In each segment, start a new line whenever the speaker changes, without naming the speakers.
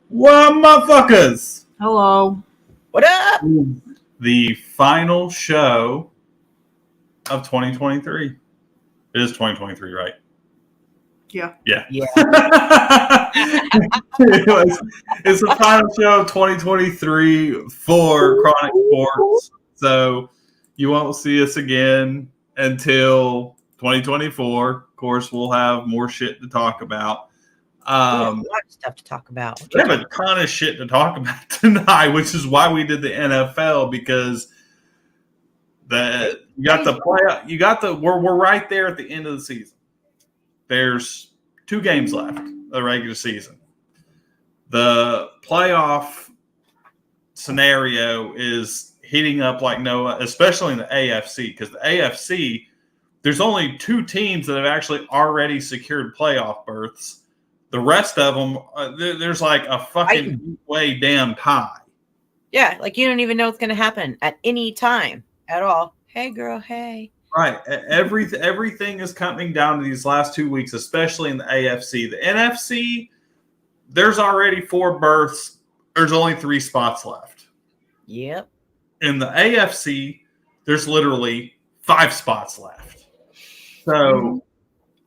What motherfuckers?
Hello.
What up?
The final show of 2023. It is 2023, right?
Yeah.
Yeah.
Yeah.
It's the final show of 2023 for Chronic Sports. So you won't see us again until 2024. Of course, we'll have more shit to talk about.
We have a lot of stuff to talk about.
We have a ton of shit to talk about tonight, which is why we did the NFL, because we're right there at the end of the season. There's 2 games left of the regular season. The playoff scenario is heating up like Noah, especially in the AFC, because the AFC, there's only 2 teams that have actually already secured playoff berths. The rest of them, there's like a fucking way damn tie.
Yeah, like you don't even know what's going to happen at any time at all. Hey, girl, hey.
Right. Everything is coming down to these last 2 weeks, especially in the AFC. The NFC, there's already 4 berths. There's only 3 spots left.
Yep.
In the AFC, there's literally 5 spots left. So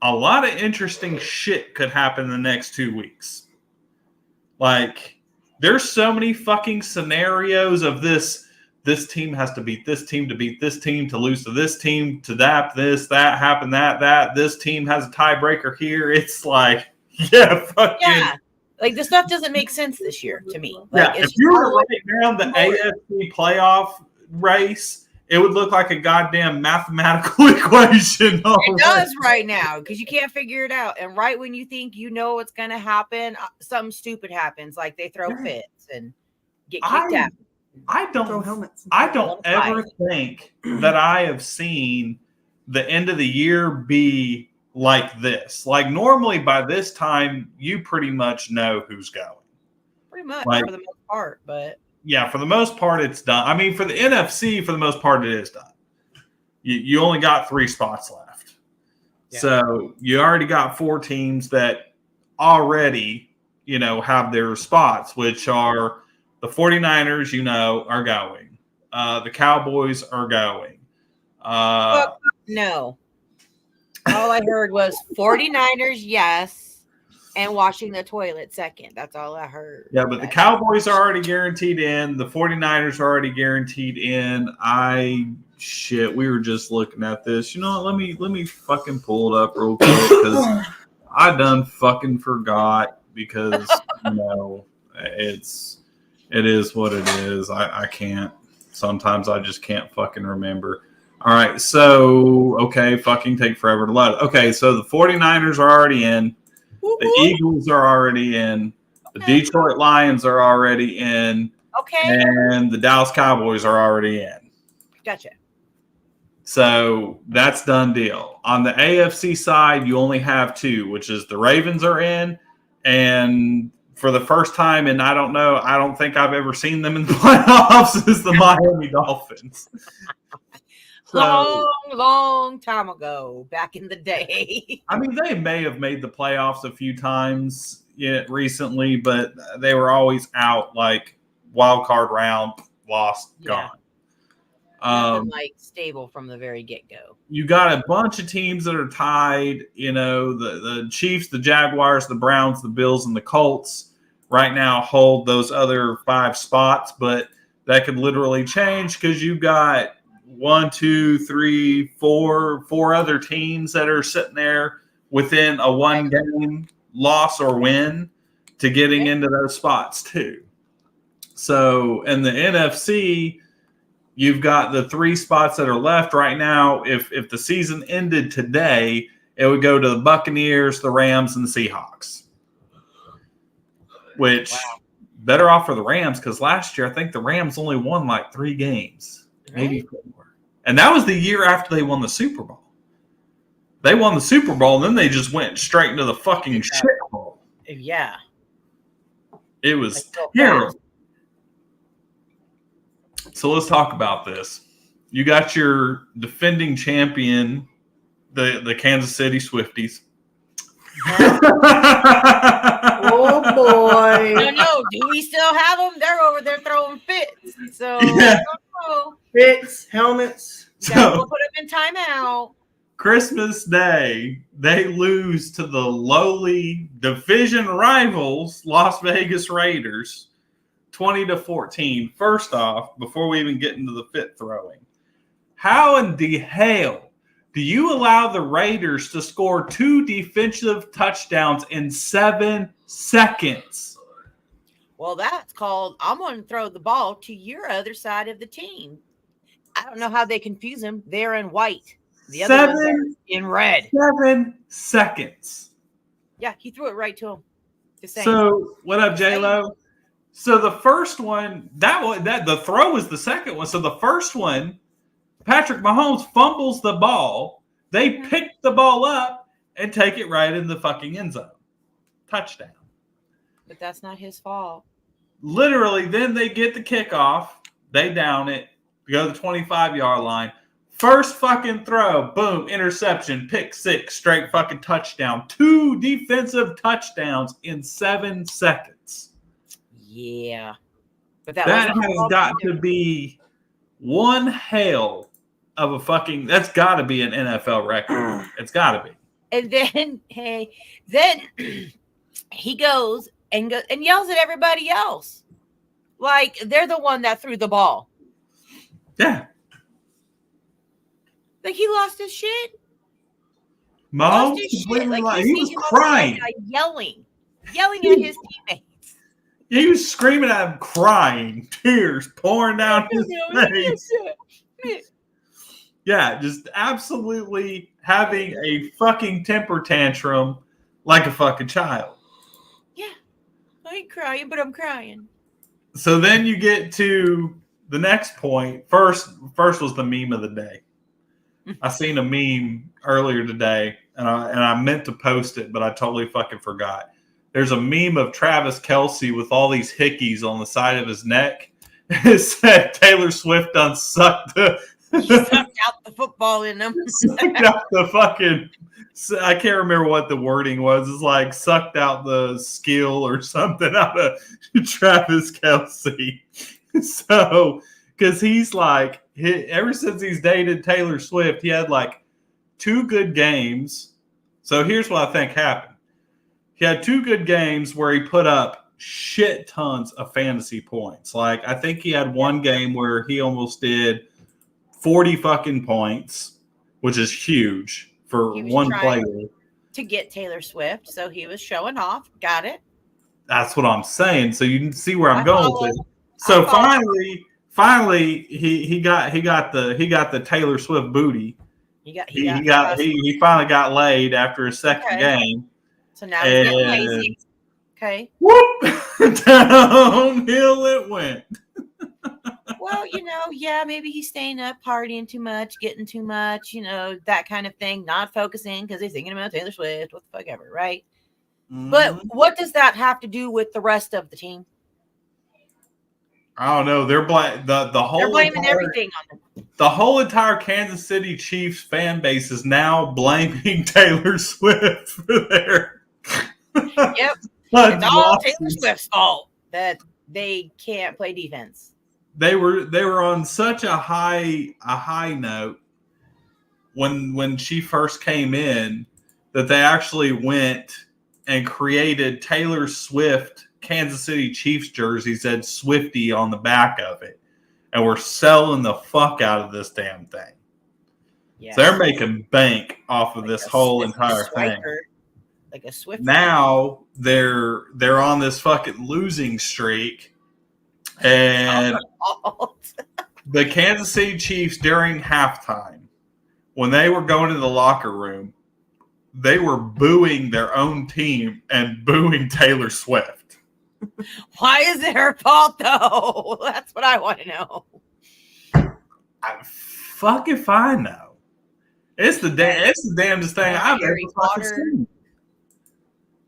a lot of interesting shit could happen in the next 2 weeks. Like, there's so many fucking scenarios of this team has to beat this team to beat this team to lose to this team to that happen, that. This team has a tiebreaker here. It's like, yeah, fucking.
Yeah. Like, this stuff doesn't make sense this year to me. Like,
yeah, if you were to write down the AFC playoff race, it would look like a goddamn mathematical equation.
It does right now, because you can't figure it out. And right when you think you know what's going to happen, something stupid happens. Like they throw fits and get kicked out.
I
don't ever think that I have seen the end of the year be like this. Like, normally by this time, you pretty much know who's going.
Pretty much,
like,
for the most part, but...
Yeah, for the most part, it's done. I mean, for the NFC, for the most part, it is done. You only got 3 spots left. Yeah. So you already got 4 teams that already, have their spots, which are the 49ers, are going. The Cowboys are going.
No. All I heard was 49ers, yes. And washing the toilet second. That's all I heard.
Yeah, but the Cowboys are already guaranteed in. The 49ers are already guaranteed in. We were just looking at this. You know what? Let me fucking pull it up real quick, because I done fucking forgot, because, it is what it is. I can't. Sometimes I just can't fucking remember. All right, so, okay, fucking take forever to load. Okay, so the 49ers are already in. The Eagles are already in. The Detroit Lions are already in.
Okay.
And the Dallas Cowboys are already in.
Gotcha.
So that's done deal. On the AFC side, you only have 2, which is the Ravens are in. And for the first time, and I don't think I've ever seen them in the playoffs, is the Miami Dolphins.
Long time ago, back in the day.
I mean, they may have made the playoffs a few times recently, but they were always out, like wild card round, lost, gone.
Nothing like stable from the very get-go.
You got a bunch of teams that are tied. The Chiefs, the Jaguars, the Browns, the Bills, and the Colts right now hold those other 5 spots, but that could literally change because you got 1, 2, 3, 4 other teams that are sitting there within a one game loss or win to getting into those spots too. So in the NFC, you've got the 3 spots that are left right now. If the season ended today, it would go to the Buccaneers, the Rams, and the Seahawks. Which better off for the Rams because last year I think the Rams only won like 3 games, maybe 4. And that was the year after they won the Super Bowl. They won the Super Bowl and then they just went straight into the fucking shit hole.
Yeah.
It was terrible. So let's talk about this. You got your defending champion, the Kansas City Swifties.
Oh boy!
No. Do we still have them? They're over there throwing fits. So
fits, helmets.
We'll put them in timeout.
Christmas Day, they lose to the lowly division rivals, Las Vegas Raiders, 20-14. First off, before we even get into the fit throwing, how in the hell do you allow the Raiders to score 2 defensive touchdowns in 7 seconds?
Well, that's called, I'm going to throw the ball to your other side of the team. I don't know how they confuse them. They're in white. The other ones are in red.
7 seconds.
Yeah, he threw it right to him.
So, what up, J-Lo? So the first one, the throw was the second one. So the first one, Patrick Mahomes fumbles the ball. They pick the ball up and take it right in the fucking end zone. Touchdown.
But that's not his fault.
Literally, then they get the kickoff. They down it. Go to the 25-yard line. First fucking throw. Boom. Interception. Pick 6. Straight fucking touchdown. 2 defensive touchdowns in 7 seconds.
Yeah. But
that has got to be one hell of a fucking, that's got to be an NFL record. It's got to be.
And then he goes and yells at everybody else. Like they're the one that threw the ball.
Yeah.
Like he lost his shit.
Mahomes like he was crying.
Yelling at his teammates.
He was screaming at him, crying, tears pouring down his face. Yeah, just absolutely having a fucking temper tantrum like a fucking child.
Yeah, I ain't crying, but I'm crying.
So then you get to the next point. First was the meme of the day. I seen a meme earlier today, and I meant to post it, but I totally fucking forgot. There's a meme of Travis Kelce with all these hickeys on the side of his neck. It said Taylor Swift done sucked
He sucked out the football in them.
Sucked out the fucking, I can't remember what the wording was. It's like sucked out the skill or something out of Travis Kelce. So, because he's like, ever since he's dated Taylor Swift, he had like 2 good games. So here's what I think happened. He had 2 good games where he put up shit tons of fantasy points. Like, I think he had one game where he almost did 40 fucking points, which is huge for one player.
To get Taylor Swift, so he was showing off. Got it.
That's what I'm saying. So you can see where I'm going with it. So finally, he got the Taylor Swift booty. He finally got laid after his second game.
So now he's getting lazy. Okay.
Whoop! Downhill it went.
Well, maybe he's staying up, partying too much, getting too much, that kind of thing, not focusing because he's thinking about Taylor Swift, what the fuck ever, right? Mm-hmm. But what does that have to do with the rest of the team?
I don't know. They're they're blaming everything on them. The whole entire Kansas City Chiefs fan base is now blaming Taylor Swift for their.
Yep, it's all Taylor Swift's fault that they can't play defense.
They were on such a high note when she first came in that they actually went and created Taylor Swift Kansas City Chiefs jerseys, said Swifty on the back of it. and we're selling the fuck out of this damn thing.
Yeah.
So they're making bank off of
Like
this
a
whole
Swift
entire thing.
Swiper, like a Swift.
Now they're on this fucking losing streak, and the Kansas City Chiefs during halftime, when they were going to the locker room, they were booing their own team and booing Taylor Swift.
Why is it her fault though? That's what I want to know.
I fucking fine now. It's the damnedest thing I've ever fucking seen.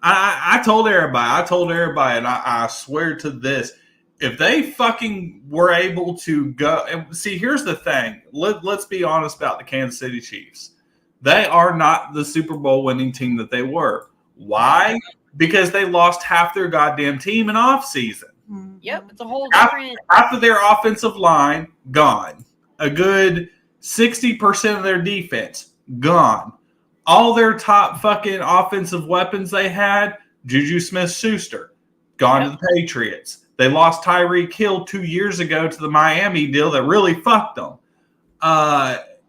I told everybody, and I swear to this, if they fucking were able to go and see, here's the thing. Let's be honest about the Kansas City Chiefs. They are not the Super Bowl winning team that they were. Why? Because they lost half their goddamn team in off season.
Yep, it's a whole different.
After their offensive line gone, a good 60% of their defense gone. All their top fucking offensive weapons they had, Juju Smith-Schuster, gone to the Patriots. They lost Tyreek Hill 2 years ago to the Miami deal that really fucked them.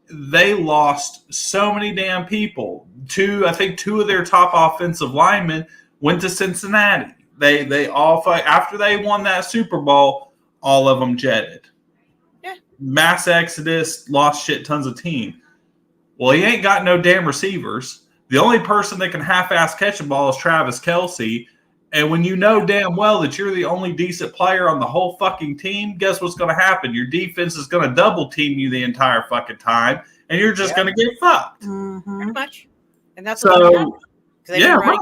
They lost so many damn people. I think two of their top offensive linemen went to Cincinnati. They all fight after they won that Super Bowl. All of them jetted.
Yeah.
Mass exodus, lost shit tons of team. Well, he ain't got no damn receivers. The only person that can half-ass catch a ball is Travis Kelce. And when you know damn well that you're the only decent player on the whole fucking team, guess what's going to happen? Your defense is going to double team you the entire fucking time, and you're just going to get fucked.
Pretty much. And that's
so,
yeah, right.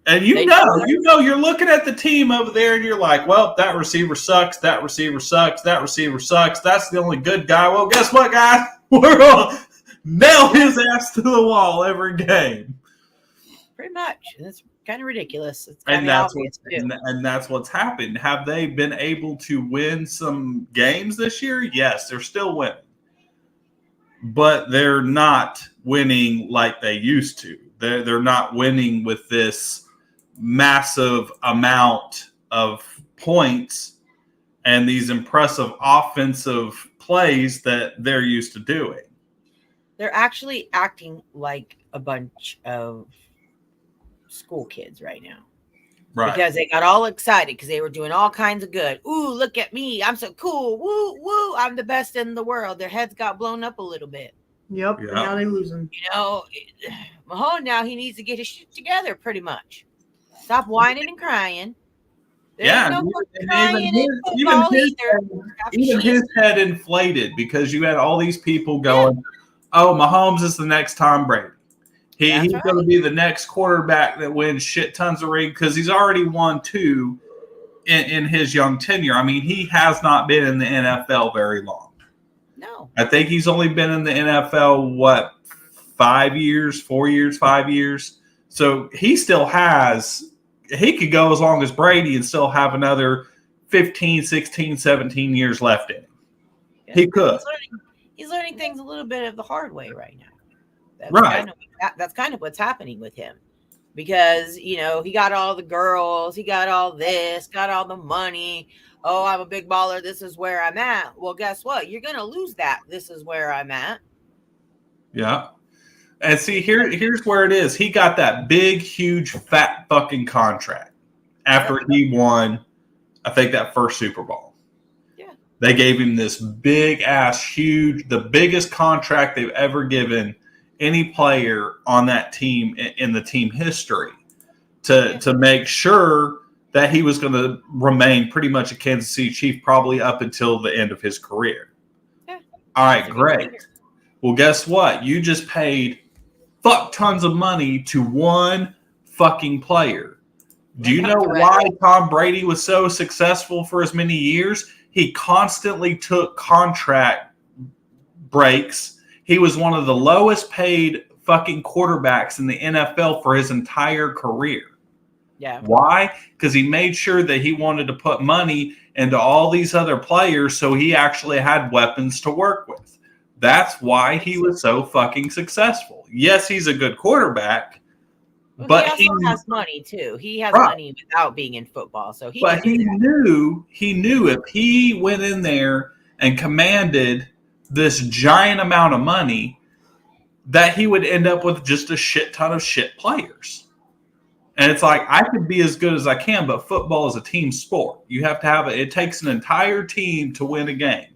And you know, you're looking at the team over there, and you're like, well, that receiver sucks. That receiver sucks. That receiver sucks. That's the only good guy. Well, guess what, guys? We're going to nail his ass to the wall every game.
Pretty much. It's kind of ridiculous. It's
and that's what's happened. Have they been able to win some games this year? Yes, they're still winning. But they're not winning like they used to. They're not winning with this massive amount of points and these impressive offensive plays that they're used to doing.
They're actually acting like a bunch of school kids right now.
Right.
Because they got all excited because they were doing all kinds of good. Ooh, look at me. I'm so cool. Woo, woo. I'm the best in the world. Their heads got blown up a little bit.
Yep. And now they're losing.
You know, Mahone now he needs to get his shit together pretty much. Stop whining and crying.
There's no even his head inflated because you had all these people going, oh, Mahomes is the next Tom Brady. He's going to be the next quarterback that wins shit tons of rings because he's already won 2 in his young tenure. I mean, he has not been in the NFL very long.
No.
I think he's only been in the NFL, 4 years, 5 years. So he still has – he could go as long as Brady and still have another 15, 16, 17 years left in him. Yeah. He could.
He's learning things a little bit of the hard way right now. That's kind of what's happening with him. Because, you know, he got all the girls, he got all this, got all the money. Oh, I'm a big baller. This is where I'm at. Well, guess what? You're going to lose that. This is where I'm at.
Yeah. And see, here's where it is. He got that big, huge, fat fucking contract after he won, I think, that first Super Bowl.
Yeah.
They gave him this big ass, huge, the biggest contract they've ever given any player on that team in the team history to make sure that he was going to remain pretty much a Kansas City Chief probably up until the end of his career.
Yeah.
All right, great. Well, guess what? You just paid fuck tons of money to one fucking player. Do you know why Tom Brady was so successful for as many years? He constantly took contract breaks. He was one of the lowest paid fucking quarterbacks in the NFL for his entire career.
Yeah.
Why? Because he made sure that he wanted to put money into all these other players so he actually had weapons to work with. That's why he was so fucking successful. Yes, he's a good quarterback, but
he also has money too. He has money without being in football. So he knew if he went in there
and commanded this giant amount of money that he would end up with just a shit ton of shit players. And it's like, I could be as good as I can, but football is a team sport. You have to have it takes an entire team to win a game.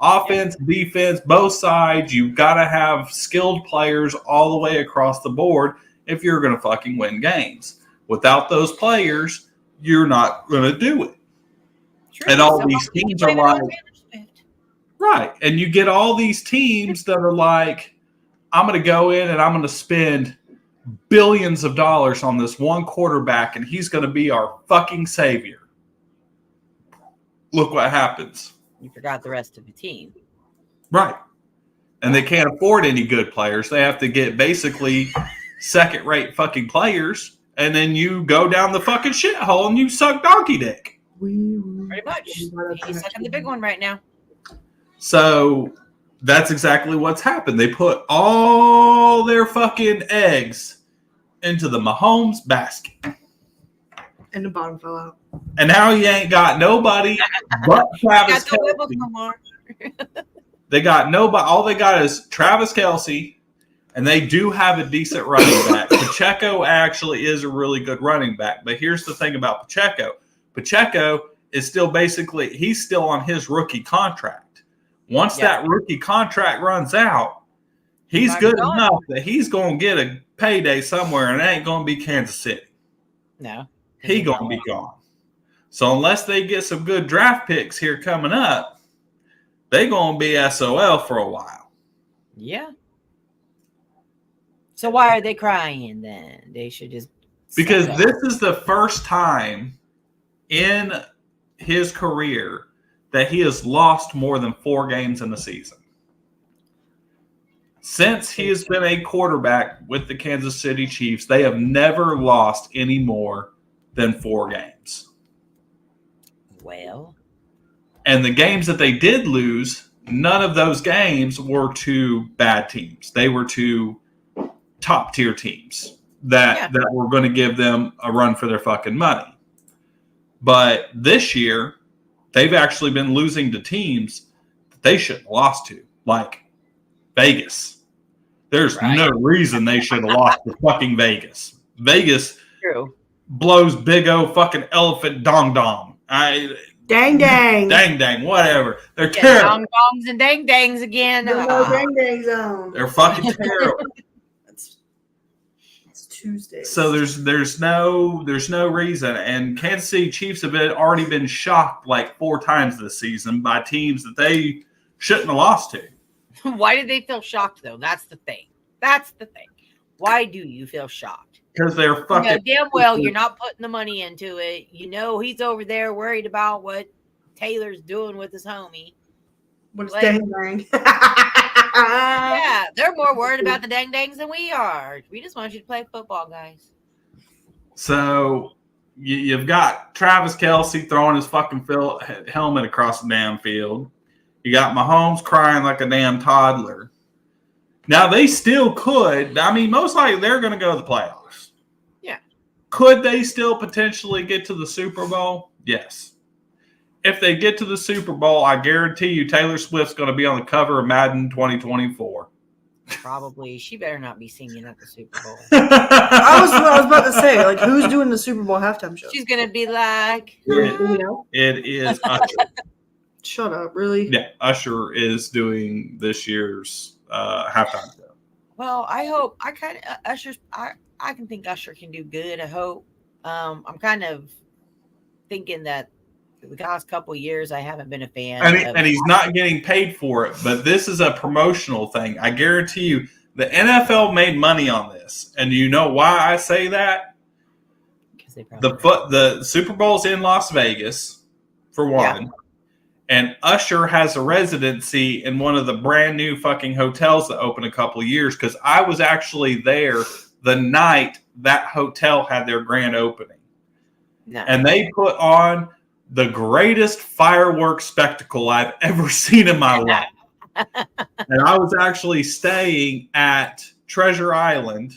Offense, defense, both sides. You've got to have skilled players all the way across the board if you're going to fucking win games. Without those players, you're not going to do it.
True.
And all
So
these
you
teams
blame
are
it on
like,
Taylor Swift.
right. And you get all these teams that are like, I'm going to go in and I'm going to spend billions of dollars on this one quarterback, and he's going to be our fucking savior. Look what happens.
You forgot the rest of the team.
Right. And they can't afford any good players. They have to get basically second-rate fucking players, and then you go down the fucking shithole and you suck donkey dick.
Pretty much. He's sucking the big one right now.
So that's exactly what's happened. They put all their fucking eggs into the Mahomes basket.
And the bottom fell out.
And now you ain't got nobody but Travis
Got no
Kelce.
no more.
They got nobody. All they got is Travis Kelce, and they do have a decent running back. Pacheco actually is a really good running back. But here's the thing about Pacheco. Pacheco is still basically, he's still on his rookie contract. Once that rookie contract runs out, he's good enough that he's going to get a payday somewhere, and it ain't going to be Kansas City.
No.
He going to be gone. So unless they get some good draft picks here coming up, they going to be SOL for a while.
Yeah. So why are they crying then? They should just...
Because this is the first time in his career that he has lost more than 4 games in the season. Since he has been a quarterback with the Kansas City Chiefs, they have never lost any more than 4 games.
Well.
And the games that they did lose, none of those games were to bad teams. They were to top-tier teams that were going to give them a run for their fucking money. But this year, they've actually been losing to teams that they shouldn't have lost to, like Vegas. There's no reason they should have lost to fucking Vegas. Vegas blows big O fucking elephant dong dong.
Dang dang.
Dang dang, whatever. They're terrible.
Dong dongs and dang dangs again.
No dang dang zone.
They're fucking terrible.
It's Tuesday.
So there's no reason. And Kansas City Chiefs have already been shocked like 4 times this season by teams that they shouldn't have lost to.
Why did they feel shocked though? That's the thing. Why do you feel shocked?
Because they're fucking...
You know damn well you're not putting the money into it. You know he's over there worried about what Taylor's doing with his homie.
What's dang dang?
Yeah, they're more worried about the dang dangs than we are. We just want you to play football, guys.
So you've got Travis Kelce throwing his fucking helmet across the damn field. You got Mahomes crying like a damn toddler. Now, they still could. I mean, most likely they're going to go to the playoffs.
Yeah.
Could they still potentially get to the Super Bowl? Yes. If they get to the Super Bowl, I guarantee you Taylor Swift's going to be on the cover of Madden 2024.
Probably. She better not be singing at the Super Bowl.
I was about to say, like, who's doing the Super Bowl halftime show?
She's going to be like...
It is Usher.
Shut up, really?
Yeah, Usher is doing this year's halftime show.
Well, I hope I can think Usher can do good. I hope. I'm kind of thinking that the last couple of years I haven't been a fan.
And he's not getting paid for it, but this is a promotional thing. I guarantee you the NFL made money on this. And you know why I say that?
Because they probably
the Super Bowl's in Las Vegas, for one. Yeah. And Usher has a residency in one of the brand new fucking hotels that opened a couple of years, because I was actually there the night that hotel had their grand opening. No. And they put on the greatest fireworks spectacle I've ever seen in my life. And I was actually staying at Treasure Island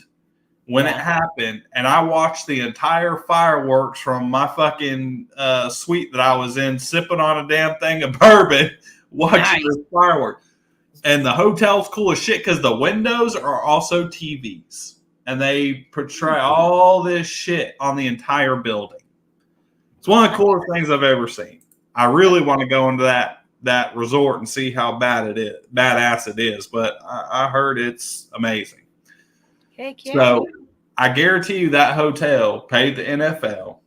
when it happened, and I watched the entire fireworks from my fucking suite that I was in, sipping on a damn thing of bourbon watching the fireworks. And the hotel's cool as shit because the windows are also TVs. And they portray all this shit on the entire building. It's one of the coolest things I've ever seen. I really want to go into that resort and see how badass it is. But I heard it's amazing.
Heck yeah.
So I guarantee you that hotel paid the NFL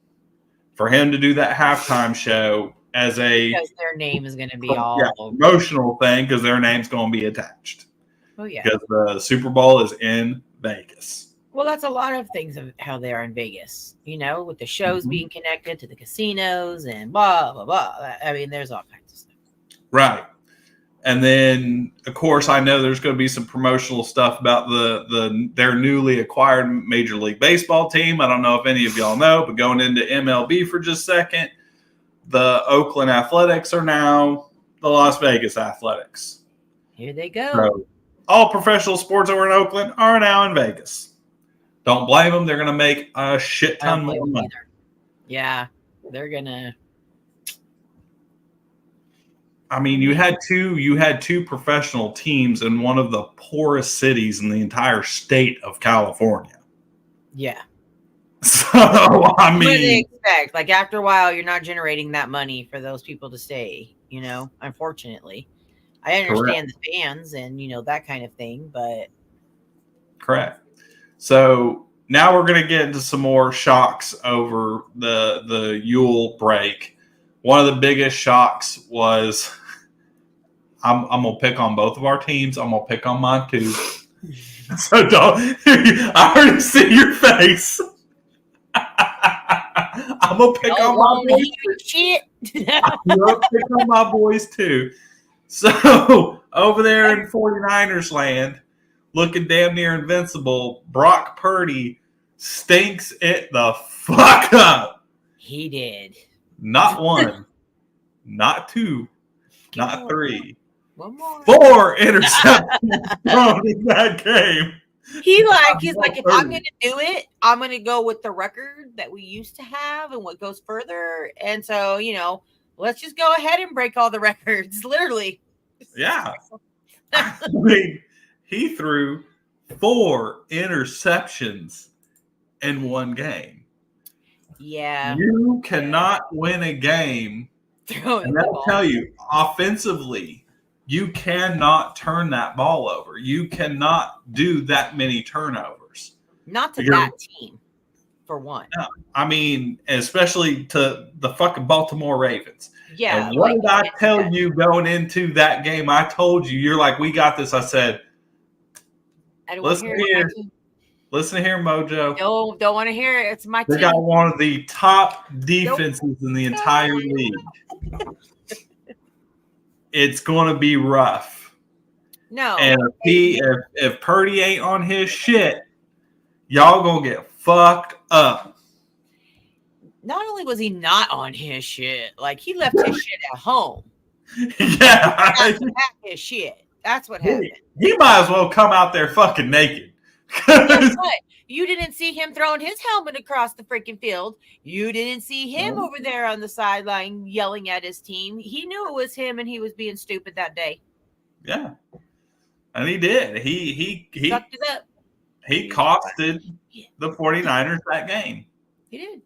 for him to do that halftime show as
because their name is going to be all
promotional thing because their name's going to be attached.
Oh yeah,
because the Super Bowl is in Vegas.
Well, that's a lot of things of how they are in Vegas. With the shows being connected to the casinos and blah blah blah. I mean, there's all kinds of stuff.
Right. And then, of course, I know there's going to be some promotional stuff about their newly acquired Major League Baseball team. I don't know if any of y'all know, but going into MLB for just a second, the Oakland Athletics are now the Las Vegas Athletics.
Here they go.
So all professional sports over in Oakland are now in Vegas. Don't blame them. They're going to make a shit ton more money.
Either. Yeah, they're going to.
I mean, you had two professional teams in one of the poorest cities in the entire state of California.
Yeah.
So, I mean,
what do they expect? Like, after a while, you're not generating that money for those people to stay, unfortunately. I understand the fans and, that kind of thing, but.
Correct. So now we're going to get into some more shocks over the Yule break. One of the biggest shocks was I'm going to pick on both of our teams. I'm going to pick on mine too. So don't. I already see your face. I'm going to pick on my boys.
Shit.
I'm going to pick on my boys too. So over there in 49ers land, looking damn near invincible, Brock Purdy stinks it the fuck up.
He did.
Not one, not two, not three.
One more.
4 interceptions thrown in that game.
He's like, if I'm going to do it, I'm going to go with the record that we used to have and what goes further. And so, let's just go ahead and break all the records, literally.
Yeah. I mean, he threw 4 interceptions in one game.
Yeah.
You cannot win a game. And I'll tell you, offensively, you cannot turn that ball over. You cannot do that many turnovers.
Not to that team, for one.
No, I mean, especially to the fucking Baltimore Ravens.
Yeah.
And what did I tell you going into that game? I told you, you're like, we got this. I said, listen here. Listen here, Mojo.
Don't want to hear it. It's my team.
They got one of the top defenses in the entire league. It's going to be rough.
No.
And if Purdy ain't on his shit, y'all going to get fucked up.
Not only was he not on his shit, like he left his shit at home.
Yeah.
That's what his shit. That's what happened.
He might as well come out there fucking naked.
Guess what? You didn't see him throwing his helmet across the freaking field. You didn't see him over there on the sideline yelling at his team. He knew it was him and he was being stupid that day.
Yeah. And he did. He
sucked it up.
He costed the 49ers that game.
He did.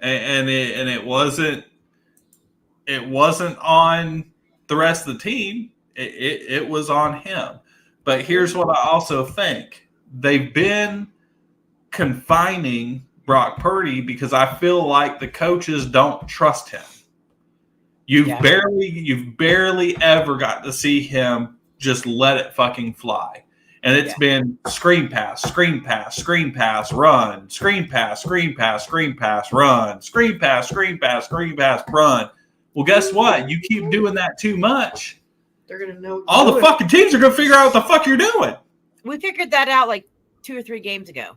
And it wasn't on the rest of the team. It was on him. But here's what I also think. They've been confining Brock Purdy because I feel like the coaches don't trust him. You've barely ever got to see him just let it fucking fly. And it's been screen pass, screen pass, screen pass, run, screen pass, screen pass, screen pass, run, screen pass, screen pass, screen pass, run. Well, guess what? You keep doing that too much.
They're going to know.
All the fucking teams are going to figure out what the fuck you're doing.
We figured that out like 2 or 3 games ago.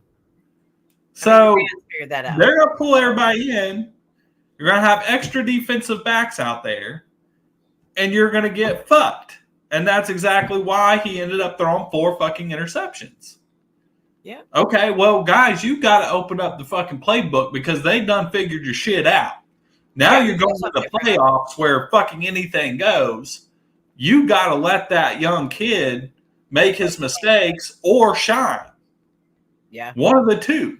So
figured that out.
They're going to pull everybody in. You're going to have extra defensive backs out there. And you're going to get fucked. And that's exactly why he ended up throwing 4 fucking interceptions.
Yeah.
Okay, well, guys, you got to open up the fucking playbook because they done figured your shit out. Now you're going to the playoffs where fucking anything goes. You got to let that young kid make his mistakes or shine.
Yeah.
One of the two.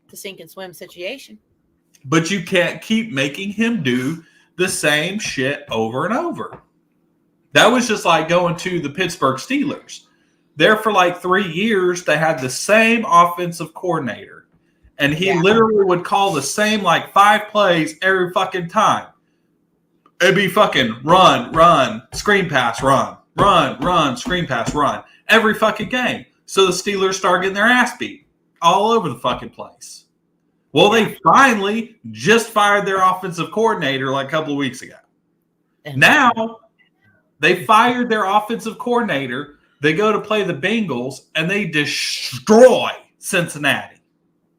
The sink and swim situation.
But you can't keep making him do the same shit over and over. That was just like going to the Pittsburgh Steelers. There for like 3 years, they had the same offensive coordinator. And he literally would call the same like 5 plays every fucking time. It'd be fucking run, screen pass, run, screen pass, run. Every fucking game. So the Steelers start getting their ass beat all over the fucking place. Well, they finally just fired their offensive coordinator like a couple of weeks ago. Now, they fired their offensive coordinator. They go to play the Bengals, and they destroy Cincinnati.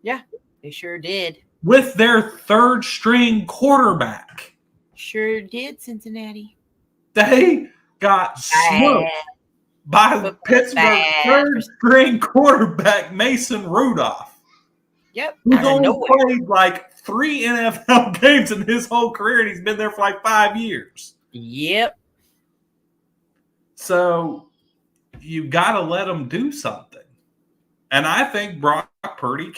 Yeah, they sure did.
With their third-string quarterback.
Sure did, Cincinnati.
They got smoked by the Pittsburgh third-string quarterback, Mason Rudolph.
Yep.
He's only played like 3 NFL games in his whole career, and he's been there for like 5 years.
Yep.
So you got to let him do something. And I think Brock Purdy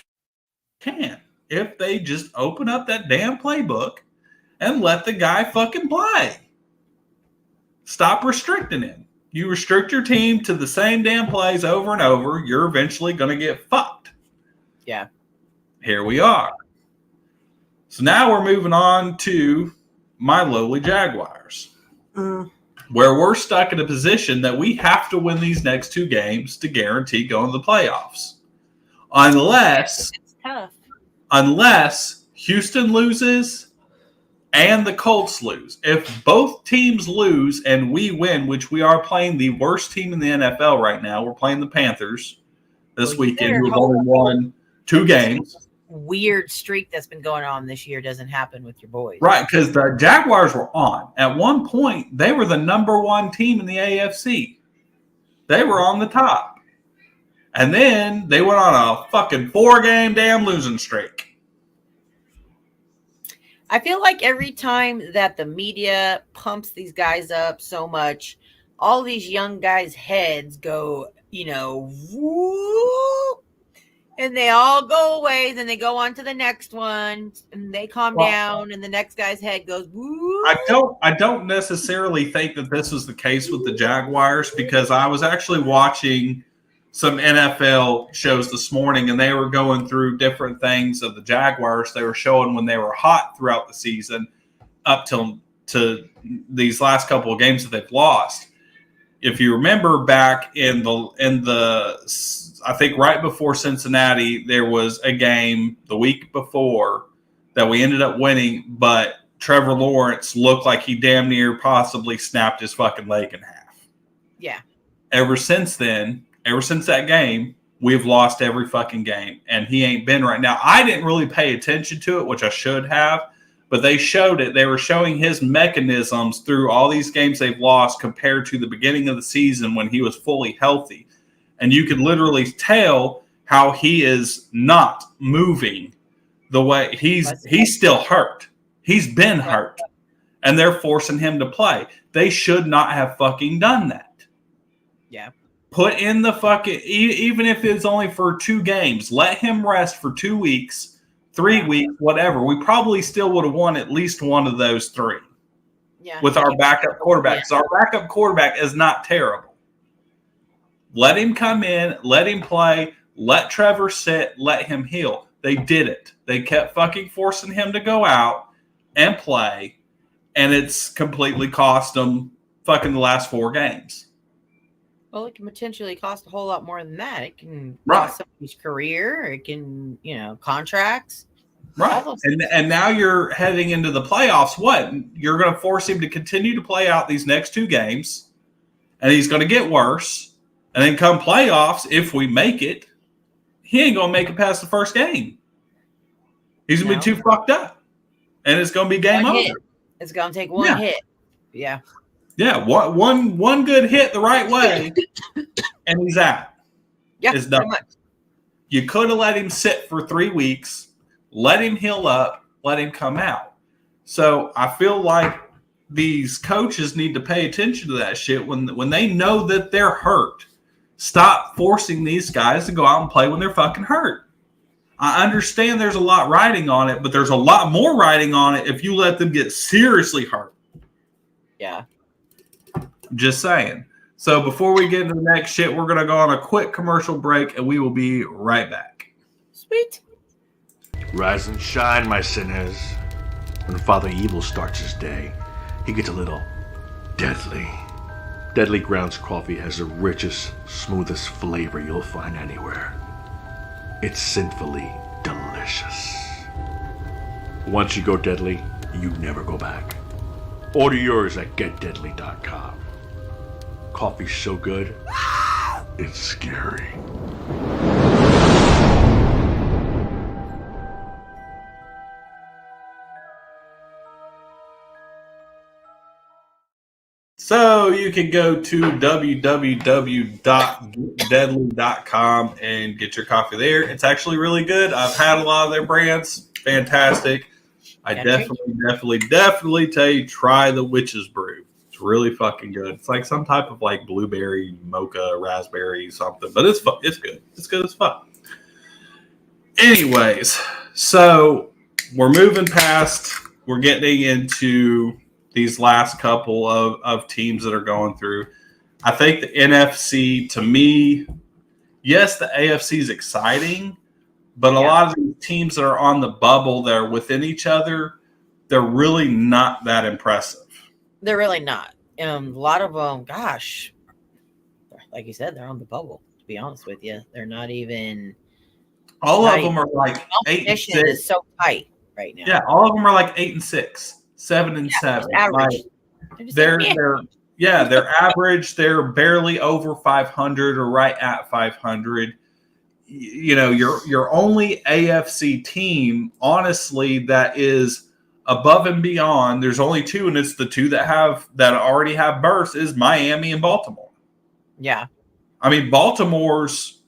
can if they just open up that damn playbook and let the guy fucking play. Stop restricting him. You restrict your team to the same damn plays over and over, you're eventually going to get fucked.
Yeah.
Here we are. So now we're moving on to my lowly Jaguars, where we're stuck in a position that we have to win these next 2 games to guarantee going to the playoffs. Unless Houston loses and the Colts lose. If both teams lose and we win, which we are playing the worst team in the NFL right now, we're playing the Panthers this weekend, who've only won 2 games.
Weird streak that's been going on this year doesn't happen with your boys.
Right, because the Jaguars were on. At one point, they were the number 1 team in the AFC. They were on the top. And then they went on a fucking 4-game damn losing streak.
I feel like every time that the media pumps these guys up so much, all these young guys' heads go, whoop, and they all go away. Then they go on to the next one, and they calm down, and the next guy's head goes, whoop.
I don't necessarily think that this is the case with the Jaguars, because I was actually watching some NFL shows this morning, and they were going through different things of the Jaguars. They were showing when they were hot throughout the season up to these last couple of games that they've lost. If you remember back in the I think right before Cincinnati, there was a game the week before that we ended up winning, but Trevor Lawrence looked like he damn near possibly snapped his fucking leg in half.
Yeah.
Ever since that game, we've lost every fucking game, and he ain't been right now. I didn't really pay attention to it, which I should have, but they showed it. They were showing his mechanisms through all these games they've lost compared to the beginning of the season when he was fully healthy. And you could literally tell how he is not moving the way he's still hurt. He's been hurt, and they're forcing him to play. They should not have fucking done that.
Yeah.
Put in the fucking, even if it's only for 2 games, let him rest for 2 weeks, 3 weeks, whatever. We probably still would have won at least one of those 3 with our backup quarterback. Because our backup quarterback is not terrible. Let him come in, let him play, let Trevor sit, let him heal. They did it. They kept fucking forcing him to go out and play, and it's completely cost them fucking the last 4 games.
Well, it can potentially cost a whole lot more than that. It can cost somebody's career. It can, contracts.
Right. And now you're heading into the playoffs. What? You're going to force him to continue to play out these next 2 games, and he's going to get worse. And then come playoffs, if we make it, he ain't going to make it past the first game. He's going to be too fucked up, and it's going to be game over.
It's going to take one hit. Yeah.
Yeah, one good hit the right way, and he's out.
Yeah,
it's done. You could have let him sit for 3 weeks, let him heal up, let him come out. So I feel like these coaches need to pay attention to that shit when they know that they're hurt. Stop forcing these guys to go out and play when they're fucking hurt. I understand there's a lot riding on it, but there's a lot more riding on it if you let them get seriously hurt.
Yeah.
Just saying. So before we get into the next shit, we're going to go on a quick commercial break, and we will be right back.
Sweet.
Rise and shine, my sinners. When Father Evil starts his day, he gets a little deadly. Deadly Grounds coffee has the richest, smoothest flavor you'll find anywhere. It's sinfully delicious. Once you go deadly, you never go back. Order yours at getdeadly.com. Coffee's so good, it's scary.
So you can go to www.getdeadly.com and get your coffee there. It's actually really good. I've had a lot of their brands. Fantastic. I definitely tell you, try the Witch's Brew. It's really fucking good. It's like some type of like blueberry, mocha, raspberry, something. But it's good. It's good as fuck. Anyways, so we're moving past. We're getting into these last couple of teams that are going through. I think the NFC, to me, yes, the AFC is exciting, but a lot of these teams that are on the bubble that are within each other, they're really not that impressive.
They're really not. A lot of them, gosh, like you said, they're on the bubble, to be honest with you. They're not even...
All of them are like 8 and 6.
Is so tight right now.
Yeah, all of them are like 8 and 6. 7 and 7.
Average.
Like, they're average. They're barely over 500 or right at 500. You know, your only AFC team, honestly, that is above and beyond. There's only 2, and it's the 2 that already have berths is Miami and Baltimore.
Yeah.
I mean, Baltimore's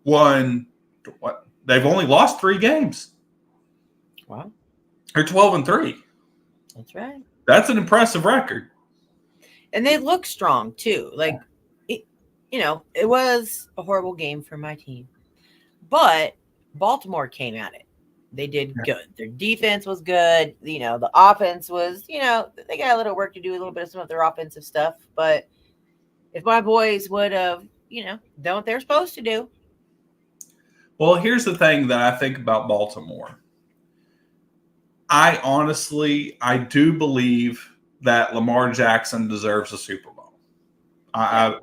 won what? They've only lost 3 games.
Wow.
They're 12-3.
That's right.
That's an impressive record.
And they look strong, too. Like, it was a horrible game for my team. But Baltimore came at it. They did good. Their defense was good. The offense was, they got a little work to do, a little bit of some of their offensive stuff. But if my boys would have, done what they're supposed to do.
Well, here's the thing that I think about Baltimore. I do believe that Lamar Jackson deserves a Super Bowl. I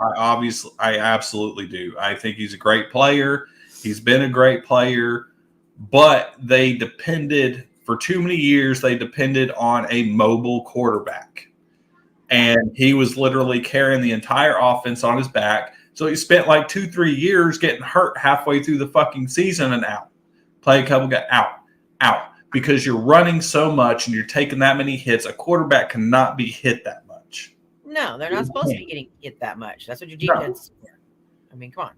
absolutely do. I think he's a great player. He's been a great player, but for too many years, they depended on a mobile quarterback. And he was literally carrying the entire offense on his back. So he spent like 2-3 years getting hurt halfway through the fucking season and out. Play a couple, got out. Because you're running so much and you're taking that many hits, a quarterback cannot be hit that much.
No, they're not supposed to be getting hit that much. That's what your defense is for. I mean, come on.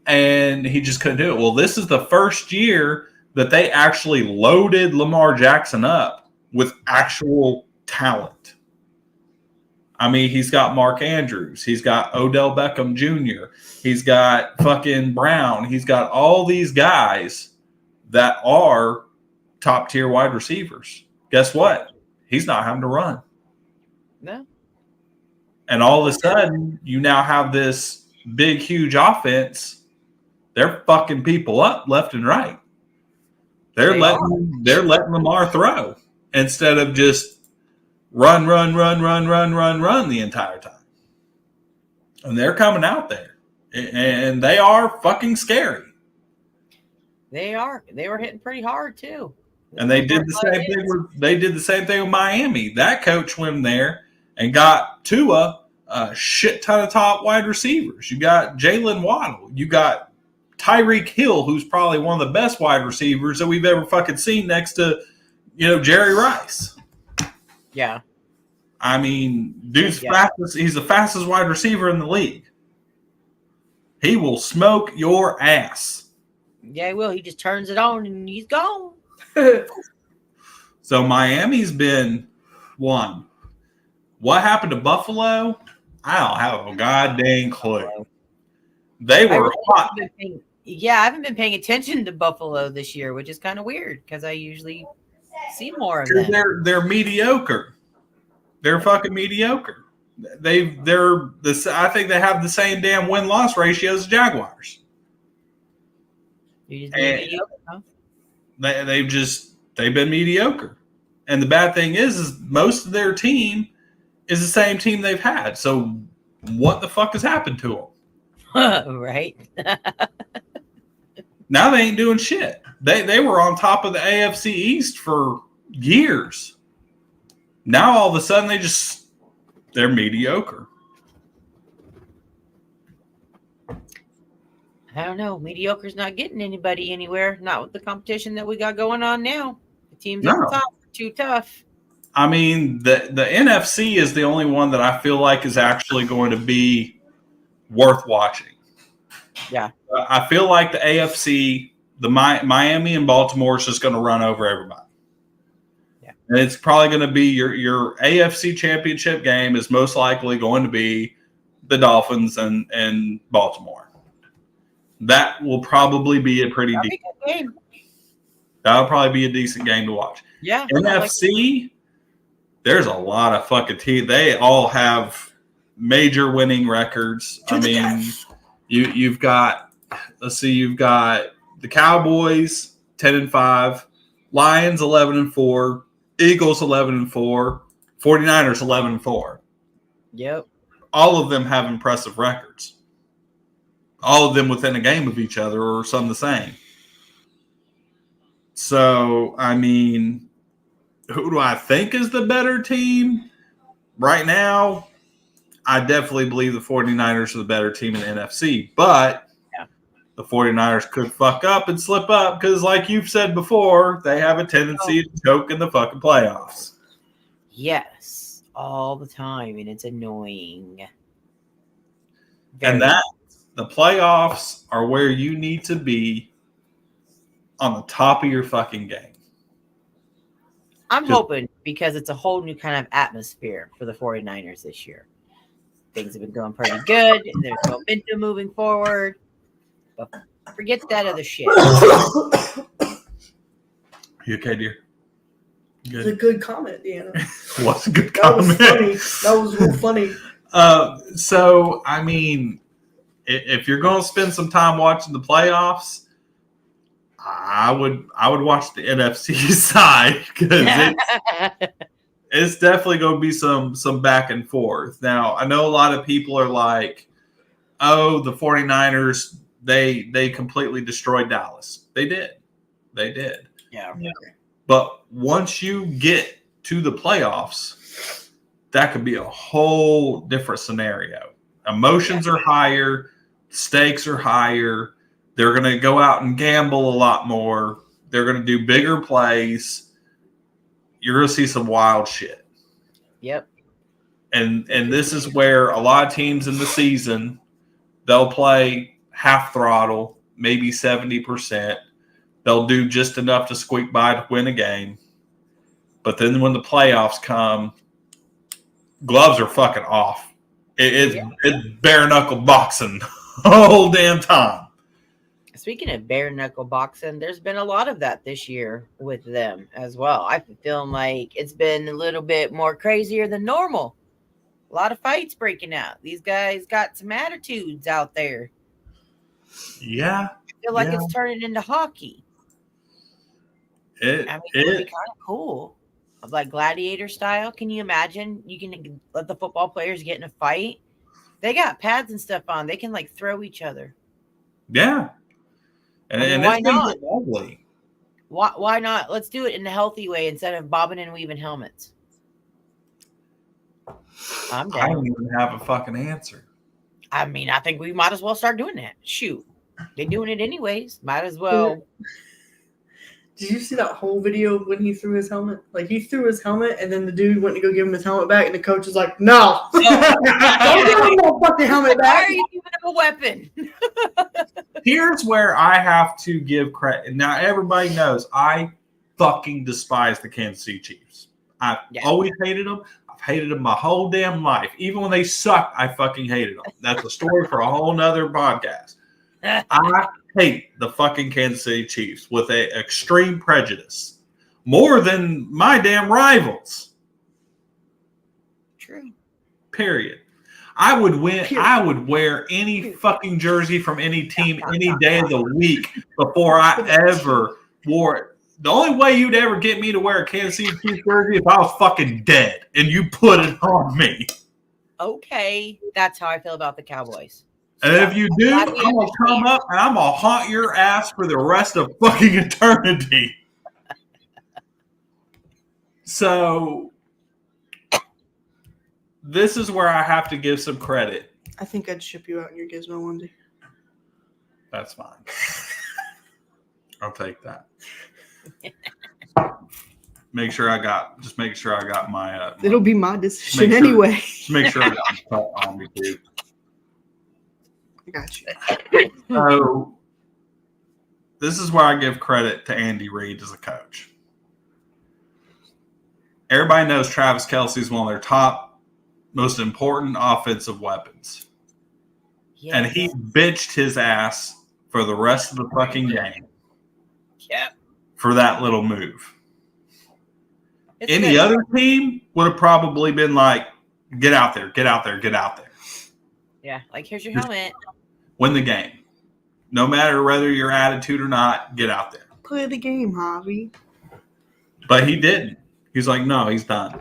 And he just couldn't do it. Well, this is the first year that they actually loaded Lamar Jackson up with actual talent. I mean, he's got Mark Andrews. He's got Odell Beckham Jr. He's got fucking Brown. He's got all these guys that are top-tier wide receivers. Guess what? He's not having to run.
No.
And all of a sudden, you now have this big, huge offense. They're fucking people up left and right. They're letting Lamar throw instead of just run the entire time. And they're coming out there. And they are fucking scary.
They are. They were hitting pretty hard, too.
And they did the same thing. They did the same thing with Miami. That coach went in there and got Tua a shit ton of top wide receivers. You got Jalen Waddle. You got Tyreek Hill, who's probably one of the best wide receivers that we've ever fucking seen next to, Jerry Rice.
Yeah.
I mean, dude's fastest. He's the fastest wide receiver in the league. He will smoke your ass.
Yeah, he will. He just turns it on and he's gone.
So Miami's been one. What happened to Buffalo? I don't have a goddamn clue. They were hot.
I haven't been paying attention to Buffalo this year, which is kind of weird because I usually see more of them.
They're mediocre. They're fucking mediocre. I think they have the same damn win-loss ratio as the Jaguars.
You're just being mediocre, huh?
They've been mediocre. And the bad thing is most of their team is the same team they've had. So what the fuck has happened to them?
Right.
Now they ain't doing shit. They were on top of the AFC East for years. Now all of a sudden they're mediocre.
I don't know. Mediocre's not getting anybody anywhere. Not with the competition that we got going on now. The teams at the top are too tough.
I mean, the NFC is the only one that I feel like is actually going to be worth watching.
Yeah.
I feel like the AFC, the Miami and Baltimore is just going to run over everybody.
Yeah.
And it's probably going to be your AFC championship game is most likely going to be the Dolphins and Baltimore. That will probably be a pretty decent
game.
That'll probably be a decent game to watch.
Yeah.
NFC, there's a lot of fucking teams. They all have major winning records. I mean, you've got the Cowboys 10-5, Lions 11-4, Eagles 11-4, 49ers 11-4.
Yep.
All of them have impressive records. All of them within a game of each other or some the same. So, I mean, who do I think is the better team? Right now, I definitely believe the 49ers are the better team in the NFC. But the 49ers could fuck up and slip up because, like you've said before, they have a tendency to choke in the fucking playoffs.
Yes, all the time, and it's annoying.
And the playoffs are where you need to be on the top of your fucking game.
I'm hoping because it's a whole new kind of atmosphere for the 49ers this year. Things have been going pretty good. There's momentum moving forward. But forget that other shit.
You okay, dear?
It's a good comment, Deanna.
What's a good
That
comment?
was funny. That was real funny.
So, I mean, if you're going to spend some time watching the playoffs, I would watch the NFC side because it's definitely going to be some back and forth. Now, I know a lot of people are like, oh, the 49ers, they completely destroyed Dallas. They did.
Yeah.
But once you get to the playoffs, that could be a whole different scenario. Emotions are higher. Stakes are higher. They're going to go out and gamble a lot more. They're going to do bigger plays. You're going to see some wild shit.
Yep.
And this is where a lot of teams in the season, they'll play half throttle, maybe 70%. They'll do just enough to squeak by to win a game. But then when the playoffs come, gloves are fucking off. It's bare knuckle boxing the whole damn time.
Speaking of bare knuckle boxing, there's been a lot of that this year with them as well. I feel like it's been a little bit more crazier than normal. A lot of fights breaking out. These guys got some attitudes out there.
Yeah.
I feel like it's turning into hockey. It would be kind of cool. Like gladiator style. Can you imagine? You can let the football players get in a fight. They got pads and stuff on. They can like throw each other.
Yeah. And
why
it's been
not?
lovely.
Why not? Let's do it in a healthy way instead of bobbing and weaving helmets. I'm down.
I don't even have a fucking answer.
I mean, I think we might as well start doing that. Shoot. They're doing it anyways. Might as well.
Did you see that whole video when he threw his helmet? Like, he threw his helmet, and then the dude went to go give him his helmet back, and the coach was like, no. Don't give him no fucking helmet
Why
back.
are you giving him a weapon?
Here's where I have to give credit. Now, everybody knows I fucking despise the Kansas City Chiefs. I've
Yeah.
always hated them. I've hated them my whole damn life. Even when they sucked, I fucking hated them. That's a story for a whole nother podcast. I hate the fucking Kansas City Chiefs with an extreme prejudice. More than my damn rivals.
True.
Period. I would win.
Period.
I would wear any fucking jersey from any team any day of the week before I ever wore it. The only way you'd ever get me to wear a Kansas City Chiefs jersey if I was fucking dead and you put it on me.
Okay, that's how I feel about the Cowboys.
And if you do,
glad
I'm
we
gonna come
understand.
up and I'm gonna haunt your ass for the rest of fucking eternity. So this is where I have to give some credit.
I think I'd ship you out in your gizmo one day.
That's fine. I'll take that. Make sure I got my.
It'll be my decision
Make sure-
anyway.
Just make sure I got my cut on me too.
I got you.
So this is where I give credit to Andy Reid as a coach. Everybody knows Travis Kelce is one of their top, most important offensive weapons.
Yeah.
And he bitched his ass for the rest of the fucking game
Yep.
for that little move.
It's
Any
good.
other team would have probably been like, get out there, get out there, get out there.
Yeah, like here's your helmet.
Win the game. No matter whether your attitude or not, get out there.
Play the game, Javi.
But he didn't. He's like, no, he's done.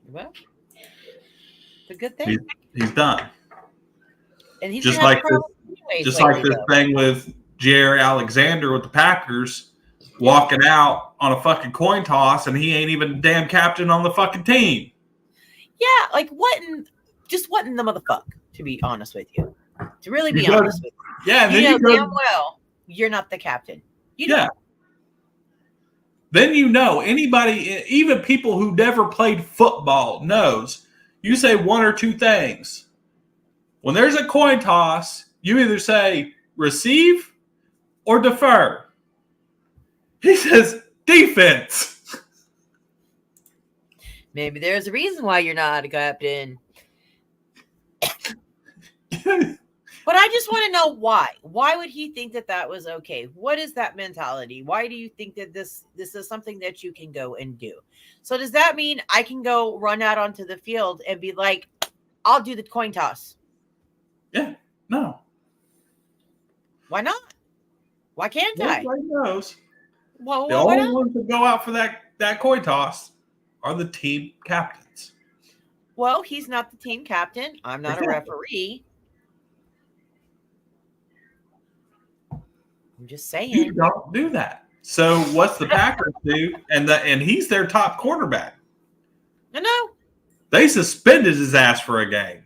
Well, it's a good thing.
He's done.
And he's
Just
gonna
like
have problems anyways
Just
lately,
like this
though.
thing with Jair Alexander with the Packers walking out on a fucking coin toss and he ain't even damn captain on the fucking team.
Yeah, like what in the motherfucker, to be honest with you. To really be
You gotta-
honest with
Yeah, and
you.
then
You know
you
damn well you're not the captain. You
yeah.
know.
Then you know anybody, even people who never played football, knows you say one or two things. When there's a coin toss, you either say receive or defer. He says defense.
Maybe there's a reason why you're not a captain. But I just want to know why. Why would he think that that was okay? What is that mentality? Why do you think that this is something that you can go and do? So does that mean I can go run out onto the field and be like, I'll do the coin toss?
Yeah, no.
Why not? Why can't I?
Nobody knows.
Well,
The
why
only
not?
ones that go out for that coin toss are the team captains.
Well, he's not the team captain. I'm not a
Exactly.
referee. I'm just
You
saying.
don't do that. So what's the Packers do? And he's their top quarterback.
I know,
They suspended his ass for a game.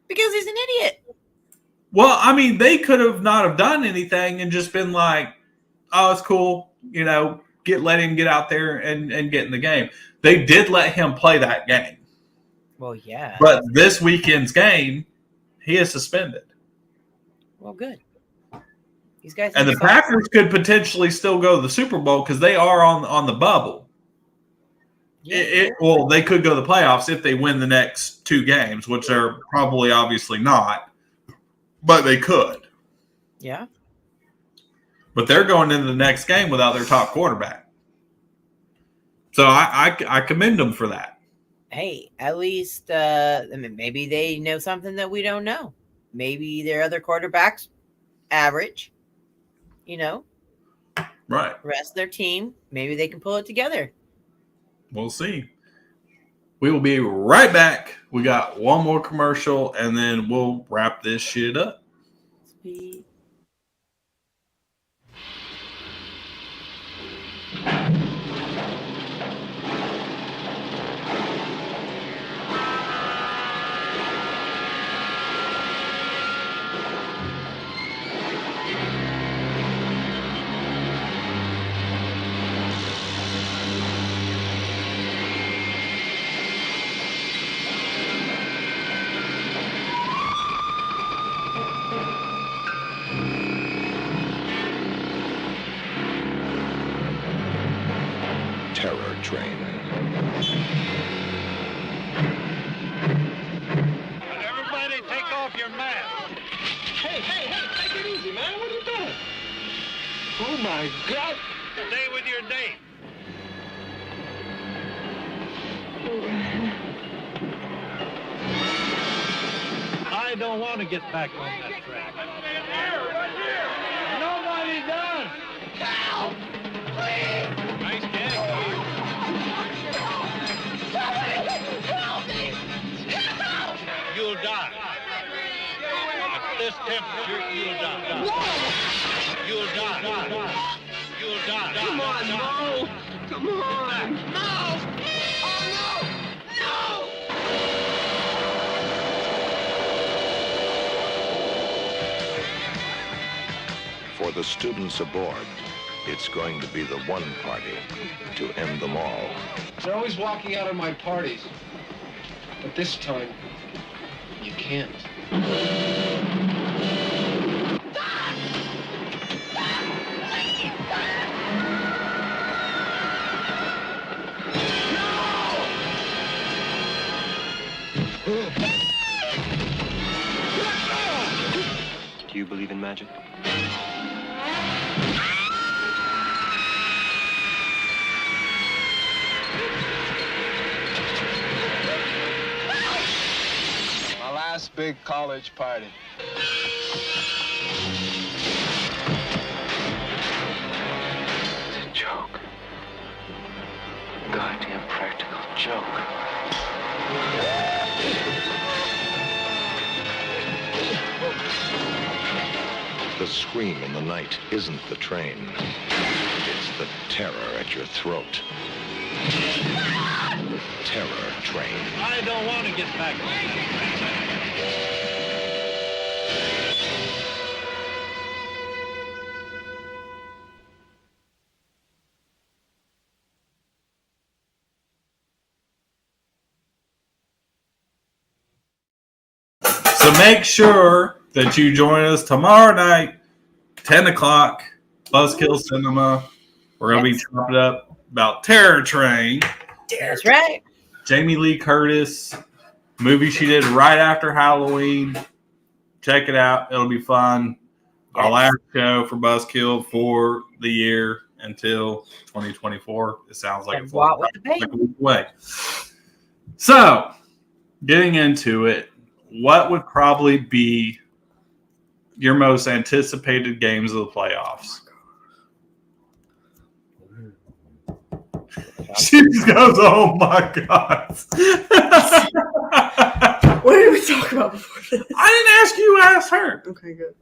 because he's an idiot.
Well, I mean, they could have not have done anything and just been like, "Oh, it's cool," let him get out there and get in the game. They did let him play that game,
Well, yeah.
but this weekend's game, he is suspended.
Well, good. These guys.
And
need
the
to stop.
Packers could potentially still go to the Super Bowl because they are on the bubble.
Yeah.
Well, they could go to the playoffs if they win the next two games, which they're probably obviously not, but they could.
Yeah.
But they're going into the next game without their top quarterback. So I commend them for that.
Hey, at least I mean, maybe they know something that we don't know. Maybe their other quarterbacks average.
Right.
Rest of their team. Maybe they can pull it together.
We'll see. We will be right back. We got one more commercial, and then we'll wrap this shit up.
Sweet.
your mask. Hey, take it easy, man. What are you doing? Oh, my God. Stay with your date. I don't want to get back on that track. Nobody does. Help! Please! Nice gag. Help me! Help! You'll die. At this temperature, you'll die. You'll die. You'll die. Come on, Mo. Come on. Mo! Oh, no! No!
For the students aboard, it's going to be the one party to end them all.
They're always walking out of my parties. But this time, you can't.
Do you believe in magic?
My last big college party.
It's a joke. Goddamn practical joke.
The scream in the night isn't the train. It's the terror at your throat. Terror Train.
I don't want to get back on that track.
So make sure that you join us tomorrow night, 10 o'clock, Buzzkill Cinema. We're going to be chopping up about Terror Train.
That's right.
Jamie Lee Curtis, movie she did right after Halloween. Check it out. It'll be fun. Our last show for Buzzkill for the year until 2024. It sounds like
And
it's
what with the
like
baby?
a week away. So, getting into it, what would probably be your most anticipated games of the playoffs? She just goes, oh my God.
What did we talk about before this?
I didn't ask you, I asked her.
Okay, good.